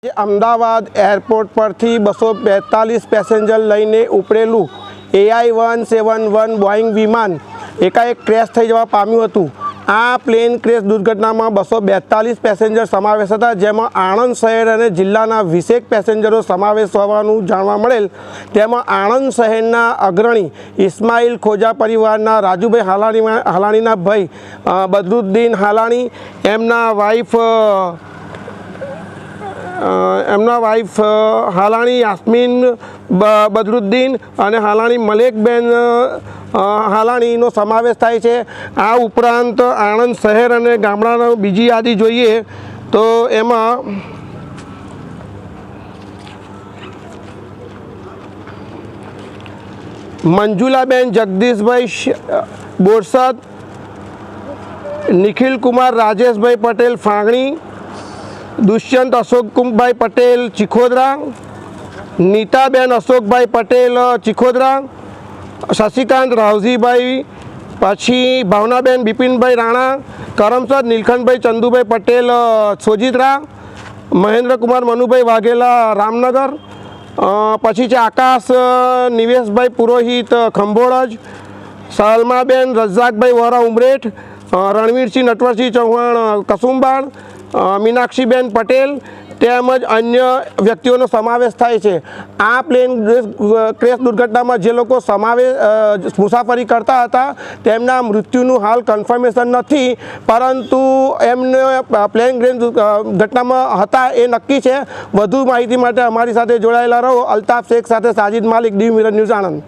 Ahmedabad airport પરથી 242 passenger લઈને ઉપડેલું AI-171 બોઈંગ વિમાન એકાએક ક્રેશ થઈ જવા પામ્યું હતું। આ પ્લેન ક્રેશ દુર્ઘટનામાં 242 પેસેન્જર સમાવેશ હતા, જેમાં આણંદ શહેર અને જિલ્લાના 20 પેસેન્જરો સમાવેશ હોવાનું જાણવા મળેલ। તેમાં આણંદ શહેરના અગ્રણી ઇસ્માઇલ ખોજા પરિવારના રાજુભાઈ હાલાણીના ભાઈ બદરુદ્દીન હાલાણી, એમના વાઇફ હાલાણી યાસ્મીન બદરુદ્દીન અને હાલાણી મલેકબેન હાલાણીનો સમાવેશ થાય છે। આ ઉપરાંત આણંદ શહેર અને ગામડાની બીજી યાદી જોઈએ તો એમાં મંજુલાબેન જગદીશભાઈ બોરસદ, નિખિલ કુમાર રાજેશભાઈ પટેલ ફાગણી, દુષ્યંત અશોકભાઈ પટેલ ચિખોદરા, નીતાબેન અશોકભાઈ પટેલ ચિખોદરા, શશિકાંત રાવજીભાઈ, પછી ભાવનાબેન બિપિનભાઈ રાણા, કરમસદ નીલકંઠભાઈ ચંદુભાઈ પટેલ સોજિત્રા, મહેન્દ્રકુમાર મનુભાઈ વાઘેલા રામનગર, પછી છે આકાશ નિવેશભાઈ પુરોહિત ખંભોળજ, સલમાબેન રઝાકભાઈ વોરા ઉમરેઠ, રણવીરસિંહ નટવરસિંહ ચૌહાણ કસુંબાણ, મીનાક્ષીબેન પટેલ તેમજ અન્ય વ્યક્તિઓનો સમાવેશ થાય છે। આ પ્લેન ક્રેશ દુર્ઘટનામાં જે લોકો મુસાફરી કરતા હતા તેમના મૃત્યુનું હાલ કન્ફર્મેશન નથી, પરંતુ એમને પ્લેન ક્રેશ ઘટનામાં હતા એ નક્કી છે। વધુ માહિતી માટે અમારી સાથે જોડાયેલા રહો। અલ્તાફ શેખ સાથે સાજિદ માલિક, ડી મિરર ન્યૂઝ આણંદ।